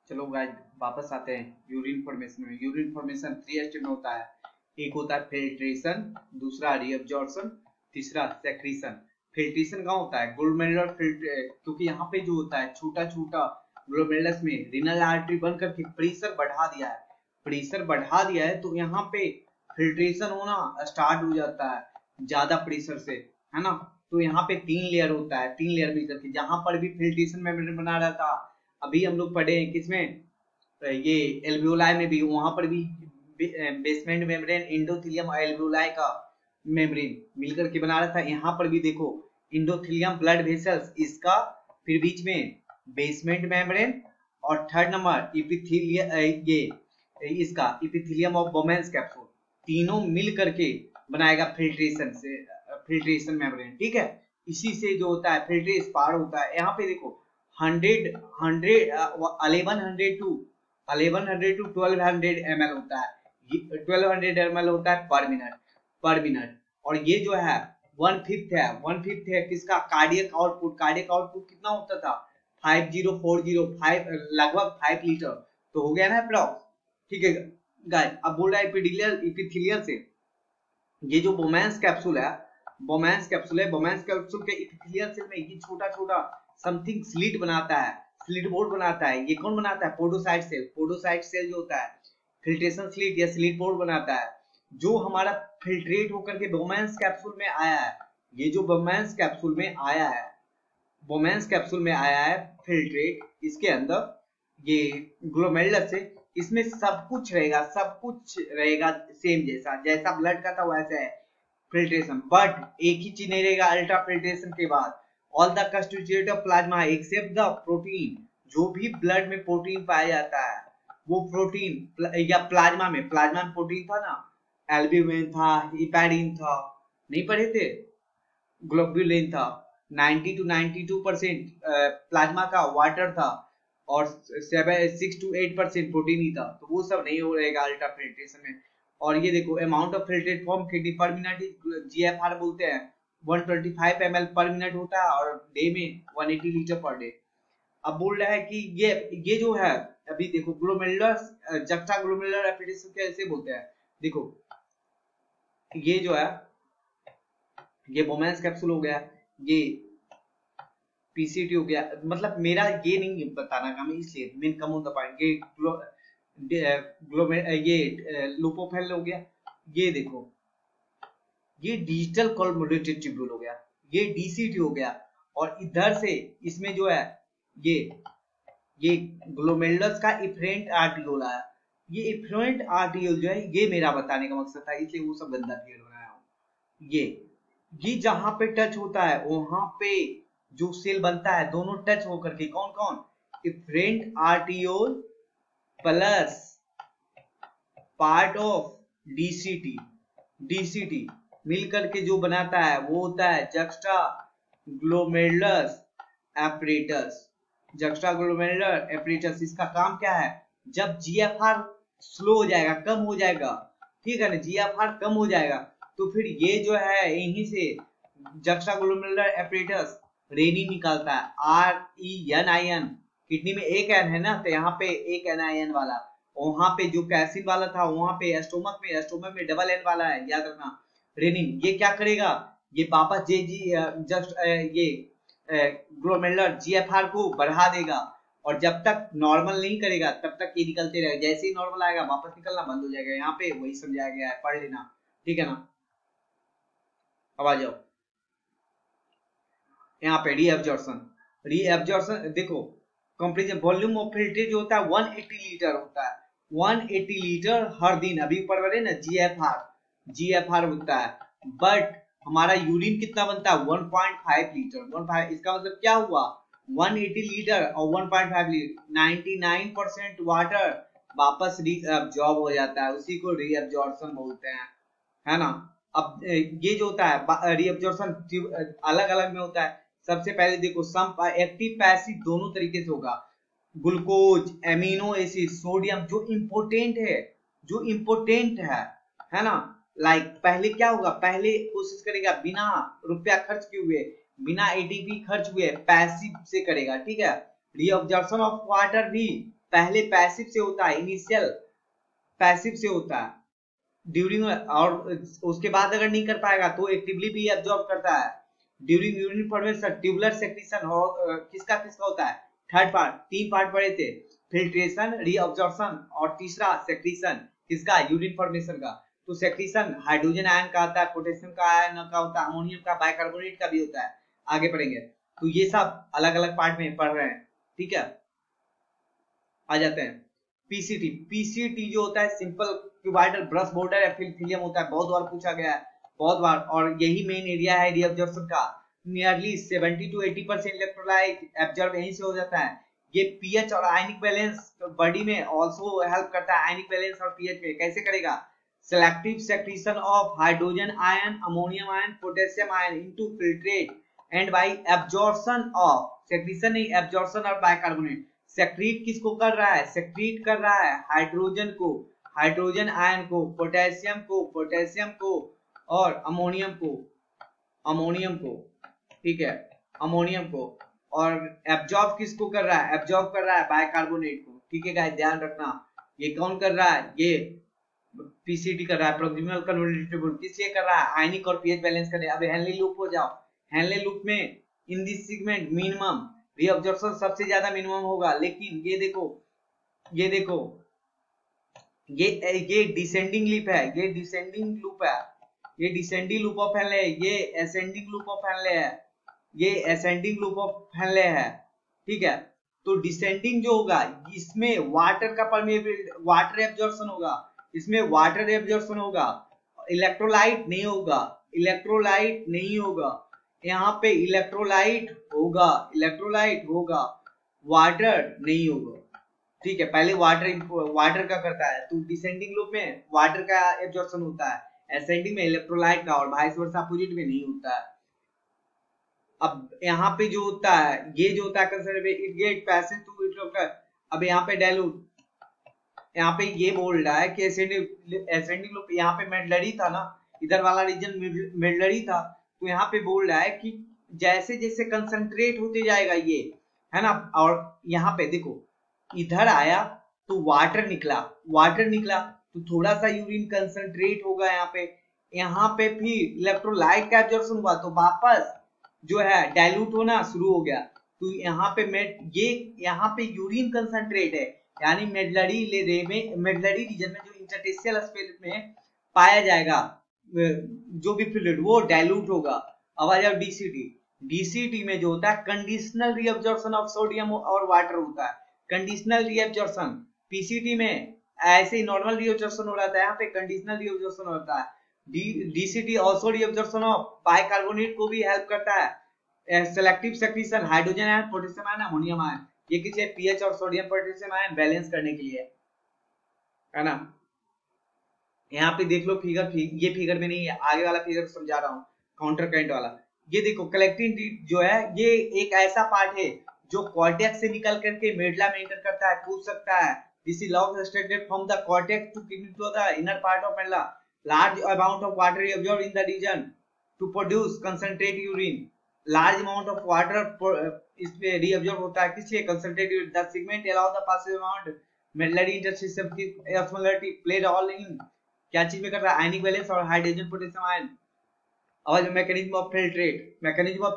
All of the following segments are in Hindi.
चलो गाइस वापस आते हैं यूरिन फॉर्मेशन में। यूरिन फॉर्मेशन 3 स्टेप में होता है। एक होता है फिल्ट्रेशन, दूसरा रीअब्जॉर्प्शन, तीसरा सेक्रीशन। फिल्ट्रेशन कहाँ होता है? ग्लोमेरुलर फिल्टर, क्योंकि यहाँ पे जो होता है छोटा छोटा ग्लोमेरुलस में रीनल आर्टरी बन करके प्रेशर बढ़ा दिया है। प्रेशर बढ़ा दिया है तो यहाँ पे फिल्ट्रेशन होना स्टार्ट हो जाता है ज्यादा प्रेशर से, है ना। तो यहाँ पे 3 लेयर होता है, 3 लेयर मिलकर के जहां पर भी फिल्ट्रेशन मेम्ब्रेन बना रहता, अभी हम लोग पढ़े हैं किसमें, ये एल्वियोलाई में भी, वहां पर भी बेसमेंट मेम्ब्रेन, एंडोथेलियम और एल्वियोलाई का मेम्ब्रेन मिलकर के बना रहा था। यहाँ पर भी देखो एंडोथेलियम ब्लड वेसल्स इसका, फिर बीच में बेसमेंट मेम्ब्रेन, और थर्ड नंबर इपिथेलियम, ये इसका इपिथेलियम ऑफ बोमेन्स कैप्सूल, तीनों मिल करके बनाएगा फिल्ट्रेशन से, फिल्ट्रेशन मेम्ब्रेन, ठीक है। इसी से जो होता है फिल्ट्रेस पार होता है। यहाँ पे देखो 1100 टू 1200 ml होता है, 1200 ml होता है पर मिनट। और ये जो है 1/5 है किसका? Cardiac output. कार्डियक आउटपुट कितना होता था? 50405, लगभग 5 लीटर तो हो गया ना अप्रॉक्स, ठीक है गाइस। अब बोल रहा है इपिथेलियल से, ये जो बोमेन्स कैप्सूल है, बोमेन्स कैप्सूल के इपिथेलियल सेल में ये छोटा छोटा समथिंग स्लिट बनाता है, स्लिट बोर्ड बनाता है। ये कौन बनाता है? Podocyte cell. पोडोसाइट सेल जो होता है फिल्ट्रेशन स्लिट या स्लिट बोर्ड बनाता है, जो हमारा फिल्ट्रेट होकर के बोमेन्स कैप्सूल में आया है। ये जो बोमेन्स कैप्सूल में आया है, बोमेन्स कैप्सूल में आया है फिल्ट्रेट, इसके अंदर ये ग्लोमेरुलस से, इसमें सब कुछ रहेगा सेम, जैसा ब्लड का था वैसा है फिल्ट्रेशन। बट एक ही चीज नहीं रहेगा अल्ट्रा फिल्ट्रेशन के बाद, all the constituent of plasma except the protein. जो भी ब्लड में प्रोटीन पाया जाता है वो प्रोटीन, या प्लाज्मा में प्रोटीन था ना, एल्ब्यूमिन था, हिपैडिन था, नहीं पढ़े थे? ग्लोब्युलिन था। 90 to 92% प्लाज्मा का वाटर था और 6 to 8% प्रोटीन ही था, तो वो सब नहीं हो रहेगा अल्ट्रा फिल्ट्रेशन में। और ये देखो amount of filtrate form kidney पर मिनट, जीएफआर बोलते हैं, 125 ml पर मिनट होता है और डे में 180 लीटर पर डे। अब बोल रहा है कि ये जो है, अभी देखो ग्लोमेरुलर जक्टा ग्लोमेरुलर एपिथेलियम कैसे बोलते हैं, देखो ये जो है, ये बोमेन्स कैप्सूल हो गया, ये पीसीटी हो गया। मतलब मेरा ये नहीं बताना काम, इसलिए main come on the point, ये लुपोफेल हो गया। ये देखो ये डिजिटल कोलमोलेटेड ट्यूब्यूल हो गया, ये डीसीटी हो गया। और इधर से इसमें जो है ये ग्लोमेरुलस का इफरेंट आर्टियोल है। ये इफरेंट आर्टियोल जो है, ये मेरा बताने का मकसद था, इसलिए वो सब गंदा फिगर बनाया हूं। ये जहां पे टच होता है वहां पे जो सेल बनता है, दोनों टच होकर के, कौन कौन? Efferent arteriole plus part of DCT मिलकर के जो बनाता है वो होता है juxta glomerulus apparatus. Juxta glomerular apparatus, इसका काम क्या है? जब जीएफआर स्लो हो जाएगा, कम हो जाएगा, ठीक है ना, जीएफआर कम हो जाएगा, तो फिर ये जो है यहीं से जक्स्टा ग्लोमेरुलर एपरेटस रेनिन निकालता है, RENIN। किडनी में एक एन है ना, तो यहाँ पे एक NIN वाला, वहां पे जो कैसिन वाला था वहां पे स्टोमक में डबल एन वाला है, याद रखना, रेनिन। ये क्या करेगा? ये वापस ये ग्लोमेरुलर जीएफआर को बढ़ा देगा, और जब तक नॉर्मल नहीं करेगा तब तक ये निकलते रहेगा। जैसे ही नॉर्मल आएगा वापस निकलना बंद हो जाएगा। यहाँ पे वही समझाया गया है, पढ़ लेना, ठीक है ना। अब आ जाओ यहाँ पे रीअब्जॉर्प्शन देखो, कंप्लीशन वॉल्यूम ऑफ फिल्ट्रेट जो होता है 180 लीटर होता है, 180 लीटर हर दिन। अभी ऊपर बढ़े ना जीएफआर होता है, बट हमारा यूरिन कितना बनता है? 1.5 लीटर। 1.5 इसका मतलब क्या हुआ? 180 लीटर और 1.5 लीटर, 99% वाटर वापस रीअब्जॉर्ब हो जाता है, उसी को रीअब्जॉर्प्शन बोलते हैं, है ना। अब ये जो होता है रीअब्जॉर्प्शन अलग अलग में होता है। सबसे पहले देखो सम एक्टिव पैसिव दोनों तरीके से होगा। ग्लूकोज, एमिनो एसिड, सोडियम जो इम्पोर्टेंट है ना। लाइक पहले क्या होगा? पहले कोशिश करेगा बिना रुपया खर्च किए हुए, बिना एटीपी खर्च हुए पैसिव से करेगा, ठीक है। रीअब्जॉर्प्शन ऑफ वाटर भी पहले पैसिव से होता है, इनिशियल पैसिव से होता है ड्यूरिंग, और उसके बाद अगर नहीं कर पाएगा तो एक्टिवली भी एब्जॉर्ब करता है during urine formation, tubular secretion, और किसका किसका होता है, थर्ड पार्ट, 3 पार्ट पढ़े थे, फिल्ट्रेशन, रीअब्जॉर्प्शन और तीसरा सेक्रीशन, किसका, यूरिन फॉर्मेशन का। तो सेक्रीशन हाइड्रोजन आयन का आता है, पोटेशियम का आयन का होता है, अमोनियम का, बाइकार्बोनेट का भी होता है, आगे पढ़ेंगे। तो ये सब अलग अलग पार्ट में पढ़ रहे हैं, ठीक है। आ जाते हैं पीसीटी। पीसीटी जो होता है simple cuboidal brush border epithelium होता है, बहुत बार पूछा गया है, बहुत बार, और यही मेन एरिया है रीअब्जॉर्प्शन का। नियरली 70 to 80% इलेक्ट्रोलाइट एब्जॉर्ब यहीं से हो जाता है। ये पीएच और आयनिक बैलेंस बॉडी में आल्सो हेल्प करता है, आयनिक बैलेंस और पीएच में कैसे करेगा, selective secretion of hydrogen ion, ammonium ion, potassium ion into filtrate and bye absorption of, secretion नहीं, एब्जॉर्प्शन और बाइकार्बोनेट। सेक्रीट किसको कर रहा है, सेक्रीट कर रहा है हाइड्रोजन को, हाइड्रोजन आयन को, पोटेशियम को और अमोनियम को, ठीक है, अमोनियम को। और एब्जॉर्ब किसको कर रहा है, एब्जॉर्ब कर रहा है बाइकार्बोनेट को, ठीक है गाइस, ध्यान रखना। ये कौन कर रहा है, ये पीसीटी कर रहा है, प्रोक्सिमल कन्वर्जेंट ट्यूबुल, किस लिए कर रहा है, आयनिक और पीएच बैलेंस करने। अब हेनले लूप हो जाओ, हेनले लूप में in this segment minimum reabsorption सबसे ज्यादा मिनिमम होगा, लेकिन ये देखो ये डिसेंडिंग लूप है, ये डिसेंडिंग लूप है, ये डिसेंडिंग लूप ऑफ हेनले, ये असेंडिंग लूप ऑफ हेनले है, ये असेंडिंग लूप ऑफ हेनले है, ठीक है। तो डिसेंडिंग जो होगा इसमें वाटर का परमेबल, वाटर एब्जॉर्प्शन होगा, इसमें वाटर एब्जॉर्प्शन होगा, इलेक्ट्रोलाइट नहीं होगा, इलेक्ट्रोलाइट नहीं होगा, यहाँ पे इलेक्ट्रोलाइट होगा, वाटर नहीं होगा, ठीक है। पहले वाटर का करता है, तो डिसेंडिंग लूप में वाटर का एब्जॉर्प्शन होता है, असेंडिंग में इलेक्ट्रोलाइट का, और वाइस वर्सा अपोजिट में नहीं होता है। अब यहाँ पे जो होता है, ये जो होता है conservative, it get passage to it, अब यहाँ पे डाइल्यूट, यहाँ पे ये बोल रहा है कि एसेंडिंग लूप, यहाँ पे मेडलरी था ना, इधर वाला रीजन मेडलरी था, तो यहाँ पे बोल रहा है कि जैसे जैसे कंसंट्रेट होते जाएगा ये, है ना, और यहाँ पे देखो इधर आया तो वाटर निकला तो थोड़ा सा यूरिन कंसंट्रेट होगा यहाँ पे फिर इलेक्ट्रोलाइट का एब्जॉर्प्शन हुआ तो वापस जो है डाइल्यूट होना शुरू हो गया। तो यहाँ पे यूरिन कंसंट्रेट है, यानी मेडलरी रीजन में जो इंटरस्टिशियल स्पेस में पाया जाएगा जो भी फ्लूइड वो डाइल्यूट होगा। अब आ जाओ डीसीटी में जो होता है कंडीशनल रीअब्जॉर्प्शन ऑफ सोडियम और वाटर होता है, कंडीशनल रीअब्जॉर्प्शन। पीसीटी में ऐसे ही नॉर्मल रीअब्जॉर्प्शन हो रहा था, यहाँ पे कंडीशनल रीअब्जॉर्प्शन होता है। DCT also reabsorption of bicarbonate को भी हेल्प करता है, selective secretion hydrogen ion, potassium ion, ammonium ion, ये किसी पीएच और सोडियम पोटेशियम आयन बैलेंस करने के लिए है ना। यहाँ पे देख लो फिगर, ये फिगर में नहीं है, आगे वाला फिगर समझा रहा हूँ, काउंटर करंट वाला। ये देखो कलेक्टिंग जो है ये एक ऐसा पार्ट है जो कॉर्टेक्स से निकल करके मेडुला में एंटर करता है, पूछ सकता है this is long extended from the cortex to the inner part of medulla, large amount of water is absorbed in the region to produce concentrate urine, large amount of water इस पे reabsorb होता है, किस लिए, concentrate urine, the segment allow the passage amount medullary interstitium की osmolarity play role in क्या चीज में कर रहा है, आयनिक बैलेंस और हाइड्रोजन पोटेशियम आयन। और मैकेनिज्म ऑफ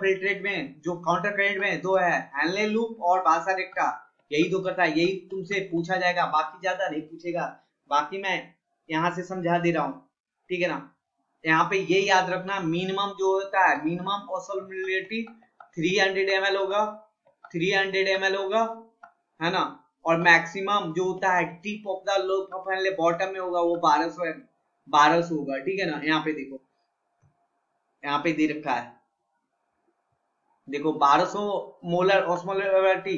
फिल्ट्रेट में जो काउंटर करंट में दो है, हेनले लूप और बासारेक्टा, यही दो करता है, यही तुमसे पूछा जाएगा, बाकी ज्यादा नहीं पूछेगा, बाकी मैं यहाँ से समझा दे रहा हूँ, ठीक है ना। यहाँ पे ये याद रखना मिनिमम जो होता है, मिनिमम ऑस्मोलैरिटी 300 ml होगा, 300 ml होगा, है ना, और मैक्सिमम जो होता है tip of the loop of Henle bottom में होगा वो 1200 होगा, ठीक है ना। यहाँ पे देखो, यहाँ पे दे रखा है, देखो 1200 molar osmolarity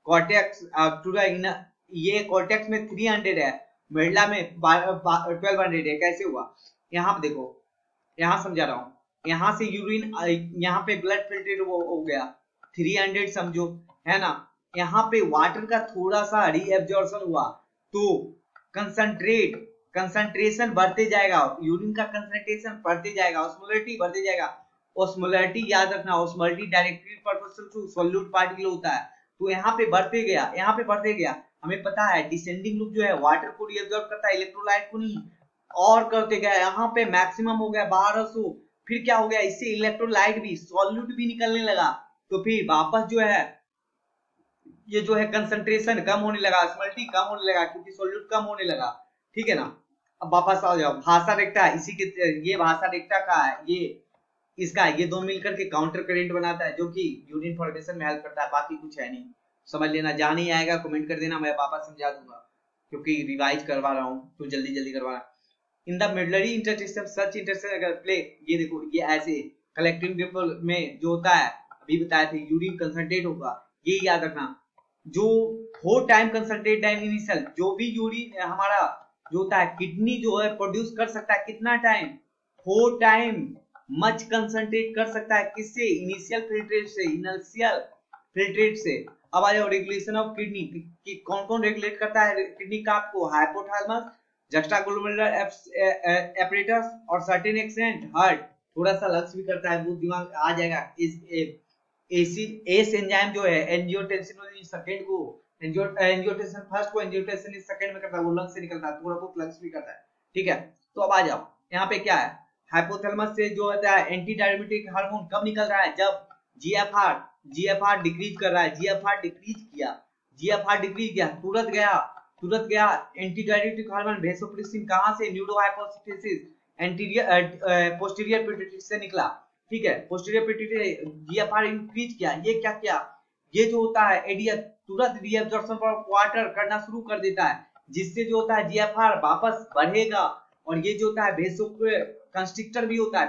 cortex to the inner, ये कॉर्टेक्स में 300 है, मेडुला में 1200 है, कैसे हुआ, यहाँ पे देखो, यहाँ समझा रहा हूँ, यहाँ से यूरिन, यहाँ पे ब्लड फिल्ट्रेट हो गया 300 समझो, है ना, यहाँ पे वाटर का थोड़ा सा रीएब्जॉर्प्शन हुआ तो कंसंट्रेशन बढ़ते जाएगा, यूरिन का कंसंट्रेशन बढ़ते जाएगा, ऑस्मोलैरिटी बढ़ते जाएगा। ऑस्मोलैरिटी याद रखना, osmolarity directly proportional to solute particle होता है, तो यहाँ पे बढ़ते गया, हमें पता है डिसेंडिंग लूप जो है वाटर को रिएब्जॉर्ब करता है, इलेक्ट्रोलाइट को नहीं, और करते गया यहाँ पे मैक्सिमम हो गया 1200, फिर क्या हो गया इससे इलेक्ट्रोलाइट भी सॉल्यूट भी निकलने लगा, तो फिर वापस जो है ये जो है कंसंट्रेशन कम होने लगा, स्मल्टी कम होने लगा क्योंकि सॉल्यूट कम होने लगा, ठीक है ना। अब वापस आ जाओ भाषा रेक्टा, इसी के ये भाषा रेक्टा का है, ये इसका ये दो मिलकर के काउंटर करेंट बनाता है जो कि यूरिन फॉर्मेशन में हेल्प करता है, बाकी कुछ है नहीं, समझ लेना। जा नहीं आएगा कमेंट कर देना, मैं वापस समझा दूंगा क्योंकि रिवाइज करवा रहा हूँ तो जल्दी जल्दी करवा रहा हूँ। In the medullary intersystem such intersystem अगर प्ले, ये देखो ये ऐसे कलेक्टिंग डिपल में जो होता है अभी बताए थे यूरिन कंसंट्रेट होगा, ये याद रखना जो 4 टाइम कंसंट्रेट टाइम इनिशियल, जो भी यूरिन हमारा जो होता है किडनी जो है प्रोड्यूस कर सकता है कितना टाइम, 4 टाइम मच कंसंट्रेट कर सकता है, किससे, इनिशियल फिल्ट्रेट से, इनिशियल फिल्ट्रेट से। अब आ जाओ रेगुलेशन ऑफ किडनी कि कौन कौन रेगुलेट करता है किडनी का, आपको हाइपोथैलेमस, जस्टाग्लोमेरुलर एपरेटस और सर्टेन एक्सटेंट हार्ट, थोड़ा सा लक्ष्य भी करता है, वो दिमाग आ जाएगा। एस एंजाइम जो है एंजियोटेंसिन सेकंड को एंजियोटेंसिन फर्स्ट को एंजियोटेंसिन सेकंड में करता है, वो लंग्स से निकलता है, थोड़ा बहुत लंग्स भी करता है, ठीक है। तो अब आ जाओ यहाँ पे क्या है, हाइपोथैलेमस से जो होता है एंटी डायबिटिक हार्मोन कब निकल रहा है, जब जीएफआर डिक्रीज कर रहा है, जीएफआर डिक्रीज किया तुरंत गया एंटी डायबिटिक हार्मोन वेसोप्रेसिन कहां से, न्यूरोहाइपोथैलेमस एंटीरियर पोस्टीरियर पिट्यूटरी से निकला, ठीक है, पोस्टीरियर पिट्यूटरी जीएफआर इंक्रीज किया, ये क्या किया, ये जो होता है एडिया तुरंत रीअब्जॉर्प्शन ऑफ वाटर करना शुरू कर देता है, जिससे जो होता है जीएफआर वापस बढ़ेगा, और ये जो होता है वेसो कंस्ट्रिक्टर भी होता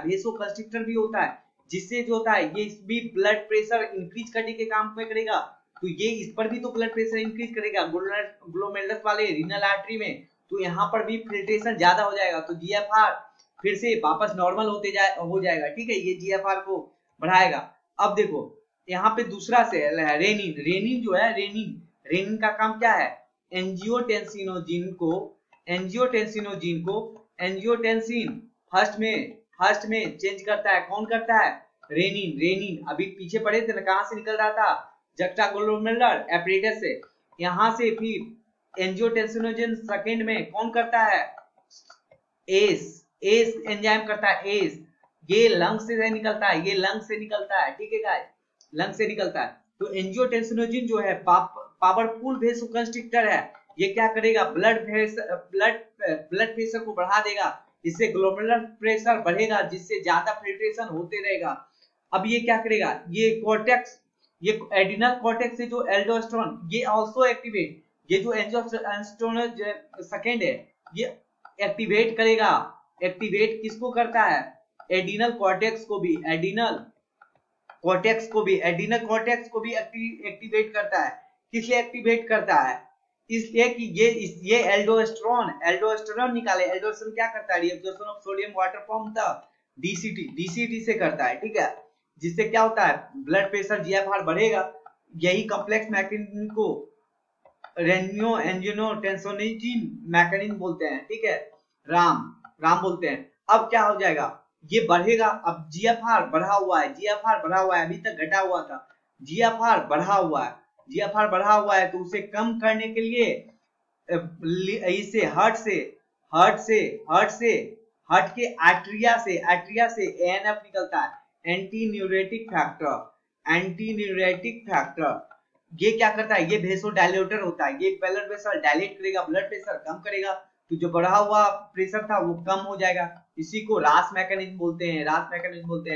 है, जिससे जो होता है ये भी ब्लड प्रेशर इंक्रीज करने के काम में करेगा, तो ये इस पर भी तो ब्लड प्रेशर इंक्रीज करेगा ग्लोमेरुलस वाले रीनल आर्टरी में, तो यहाँ पर भी फिल्ट्रेशन ज्यादा हो जाएगा, तो जीएफआर फिर से वापस नॉर्मल हो जाएगा, ठीक है, ये जीएफआर को बढ़ाएगा। अब देखो यहाँ पे दूसरा से रेनिन जो है, रेनिन का काम क्या है, एंजियोटेंसिन फर्स्ट में चेंज करता है, कौन करता है, रेनिन अभी पीछे पड़े थे ना, कहां से निकल रहा था, जस्टाग्लोमेरुलर एपरेटस से, यहां से फिर एंजियोटेंसिनोजन सेकंड में कौन करता है, एस एंजाइम करता है, ये लंग्स से निकलता है, ठीक है गाइस, लंग से निकलता है। तो एंजियोटेंसिनोजन जो है पावरफुल वेसोकंस्ट्रिक्टर है, ये क्या करेगा, ब्लड प्रेशर को बढ़ा देगा, इससे ग्लोमेरुलर प्रेशर बढ़ेगा, जिससे ज्यादा फिल्ट्रेशन होते रहेगा। अब ये क्या करेगा, ये कॉर्टेक्स, ये एड्रिनल कॉर्टेक्स से जो एल्डोस्टेरोन ये आल्सो एक्टिवेट, ये जो एंजियोटेंसिन सेकंड है ये एक्टिवेट करेगा, एक्टिवेट किसको करता है, एड्रिनल कॉर्टेक्स को भी एड्रिनल कॉर्टेक्स को भी एक्टिवेट करता है, किसलिए एक्टिवेट करता है, इसलिए कि ये एल्डोस्टेरोन निकाले, एल्डोस्टेरोन क्या करता है, reabsorption of sodium water from the DCT से करता है, ठीक है, जिससे क्या होता है ब्लड प्रेशर जीएफआर बढ़ेगा, यही कॉम्प्लेक्स मैकेनिज्म को रेनियो एंजियोटेंसिनोजन मैकेनिज्म बोलते हैं, ठीक है, राम बोलते हैं। अब क्या हो जाएगा, ये बढ़ेगा, अब जीएफआर बढ़ा हुआ है, अभी तक घटा हुआ था, जीएफआर बढ़ा हुआ है, तो उसे कम करने के लिए इसे हार्ट के एट्रिया से एएनएफ निकलता है, एंटी न्यूरेटिक फैक्टर, ये क्या करता है, ये वेसोडायलेटर होता है, ये ब्लड वेसल डायलेट करेगा, ब्लड प्रेशर कम करेगा, तो जो बढ़ा हुआ प्रेशर था वो कम हो जाएगा, इसी को रास मैकेनिज्म बोलते हैं,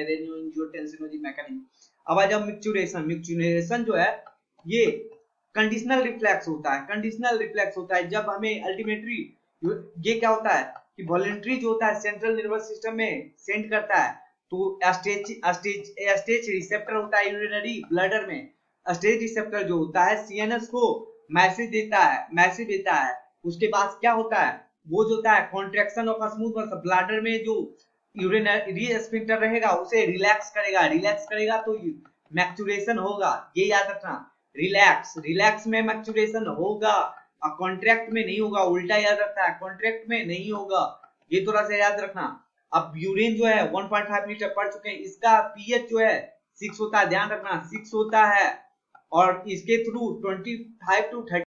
रेनियो एंजियोटेंसिनोजन मैकेनिज्म। अब आ जाओ मिक्चुरेशन जो है ये कंडीशनल रिफ्लेक्स होता है, जब हमें अल्टीमेटली ये क्या होता है कि वॉलंटरी जो होता है सेंट्रल नर्वस सिस्टम में सेंड करता है, तो स्टेज रिसेप्टर होता है यूरिनरी ब्लडर में, स्टेज रिसेप्टर जो होता है सीएनएस को मैसेज देता है, उसके बाद क्या होता है, वो जो होता है contraction of smooth muscle, bladder में जो यूरिनरी स्फिंक्टर रहेगा उसे रिलैक्स करेगा तो मैक्चुरेशन होगा, ये याद रखना, रिलैक्स में मैक्चुरेशन होगा, और कॉन्ट्रैक्ट में नहीं होगा, उल्टा याद रखता है, कॉन्ट्रैक्ट में नहीं होगा, ये थोड़ा सा याद रखना। अब यूरिन जो है 1.5 लीटर पढ़ चुके हैं, इसका पीएच जो है 6 होता है, ध्यान रखना 6 होता है, और इसके थ्रू 25 to 30